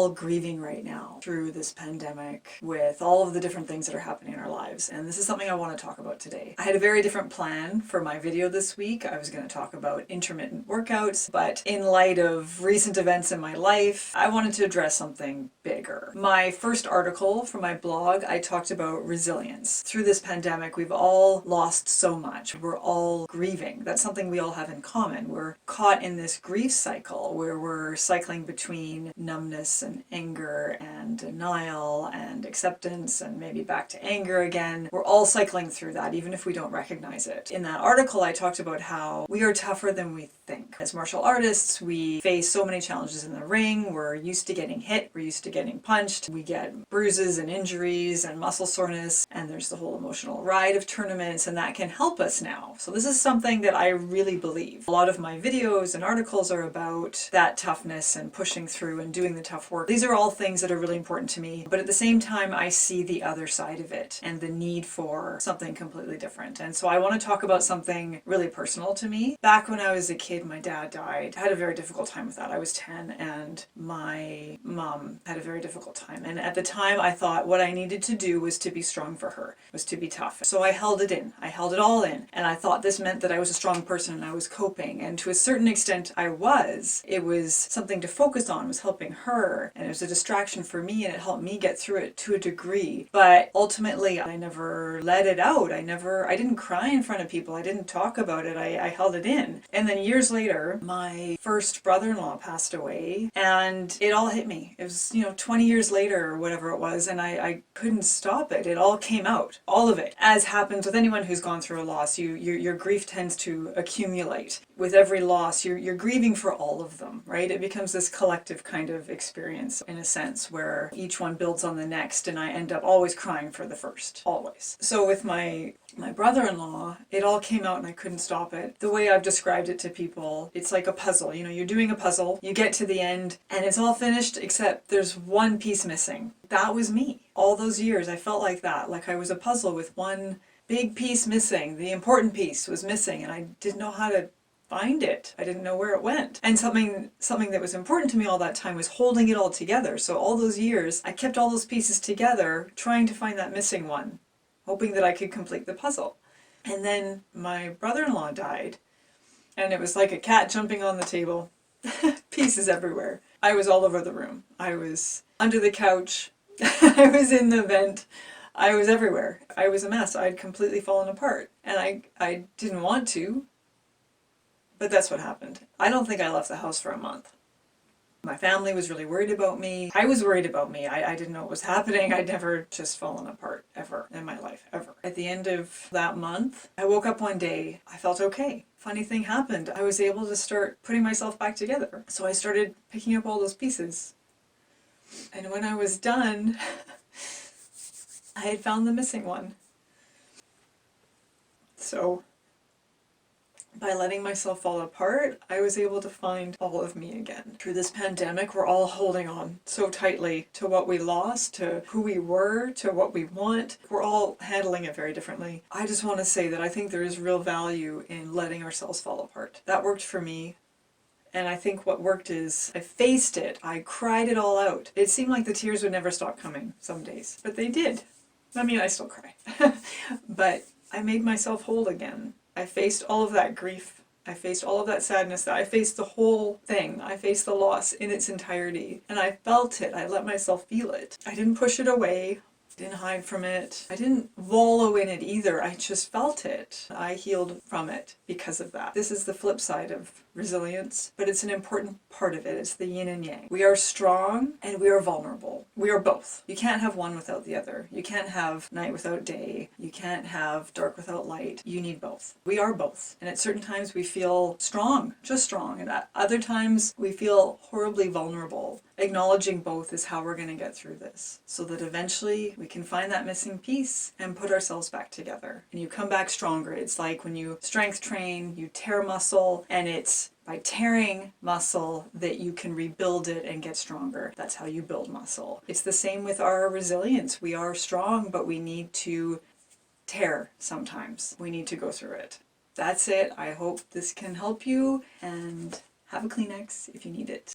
all grieving right now through this pandemic with all of the different things that are happening in our lives. And this is something I want to talk about today. I had a very different plan for my video this week. I was going to talk about intermittent workouts, but in light of recent events in my life, I wanted to address something bigger. My first article for my blog, I talked about resilience. Through this pandemic, we've all lost so much. We're all grieving. That's something we all have in common. We're caught in this grief cycle where we're cycling between numbness and anger and denial and acceptance and maybe back to anger again. We're all cycling through that, even if we don't recognize it. In that article, I talked about how we are tougher than we think. As martial artists, we face so many challenges in the ring. We're used to getting hit. We're used to getting punched. We get bruises and injuries and muscle soreness, and there's the whole emotional ride of tournaments, and that can help us now. So this is something that I really believe. A lot of my videos and articles are about that toughness and pushing through and doing the tough work. These are all things that are really important to me, but at the same time, I see the other side of it and the need for something completely different. And so I want to talk about something really personal to me. Back when I was a kid, my dad died. I had a very difficult time with that. I was 10 and my mom had a very difficult time. And at the time I thought what I needed to do was to be strong for her, was to be tough. So I held it in. I held it all in. And I thought this meant that I was a strong person and I was coping. And to a certain extent I was. It was something to focus on, was helping her. And it was a distraction for me and it helped me get through it to a degree. But ultimately I never let it out. I didn't cry in front of people. I didn't talk about it. I held it in. And then years later, my first brother-in-law passed away and it all hit me. It was, 20 years later or whatever it was, and I couldn't stop it. It all came out, all of it. As happens with anyone who's gone through a loss, your grief tends to accumulate. With every loss, you're grieving for all of them, right? It becomes this collective kind of experience in a sense where each one builds on the next, and I end up always crying for the first, always. So with my brother-in-law, it all came out and I couldn't stop it. The way I've described it to people, it's like a puzzle. You're doing a puzzle, you get to the end, and it's all finished except there's one piece missing. That was me. All those years I felt like that, like I was a puzzle with one big piece missing. The important piece was missing and I didn't know how to find it. I didn't know where it went. And something that was important to me all that time was holding it all together. So all those years, I kept all those pieces together, trying to find that missing one, hoping that I could complete the puzzle. And then my brother-in-law died, and it was like a cat jumping on the table, pieces everywhere. I was all over the room. I was under the couch, I was in the vent, I was everywhere. I was a mess. I had completely fallen apart. And I didn't want to, but that's what happened. I don't think I left the house for a month. My family was really worried about me. I was worried about me. I didn't know what was happening. I'd never just fallen apart, ever, in my life, ever. At the end of that month, I woke up one day. I felt okay. Funny thing happened. I was able to start putting myself back together. So I started picking up all those pieces. And when I was done, I had found the missing one. So by letting myself fall apart, I was able to find all of me again. Through this pandemic, we're all holding on so tightly to what we lost, to who we were, to what we want. We're all handling it very differently. I just want to say that I think there is real value in letting ourselves fall apart. That worked for me. And I think what worked is I faced it. I cried it all out. It seemed like the tears would never stop coming some days, but they did. I mean, I still cry. But I made myself whole again. I faced all of that grief. I faced all of that sadness. I faced the whole thing. I faced the loss in its entirety. And I felt it. I let myself feel it. I didn't push it away. I didn't hide from it. I didn't wallow in it either. I just felt it. I healed from it because of that. This is the flip side of resilience, but it's an important part of it. It's the yin and yang. We are strong and we are vulnerable. We are both. You can't have one without the other. You can't have night without day. You can't have dark without light. You need both. We are both. And at certain times we feel strong, just strong. And at other times we feel horribly vulnerable. Acknowledging both is how we're going to get through this, so that eventually we can find that missing piece and put ourselves back together. And you come back stronger. It's like when you strength train, you tear muscle, and it's by tearing muscle that you can rebuild it and get stronger. That's how you build muscle. It's the same with our resilience. We are strong, but we need to tear sometimes. We need to go through it. That's it. I hope this can help you, and have a Kleenex if you need it.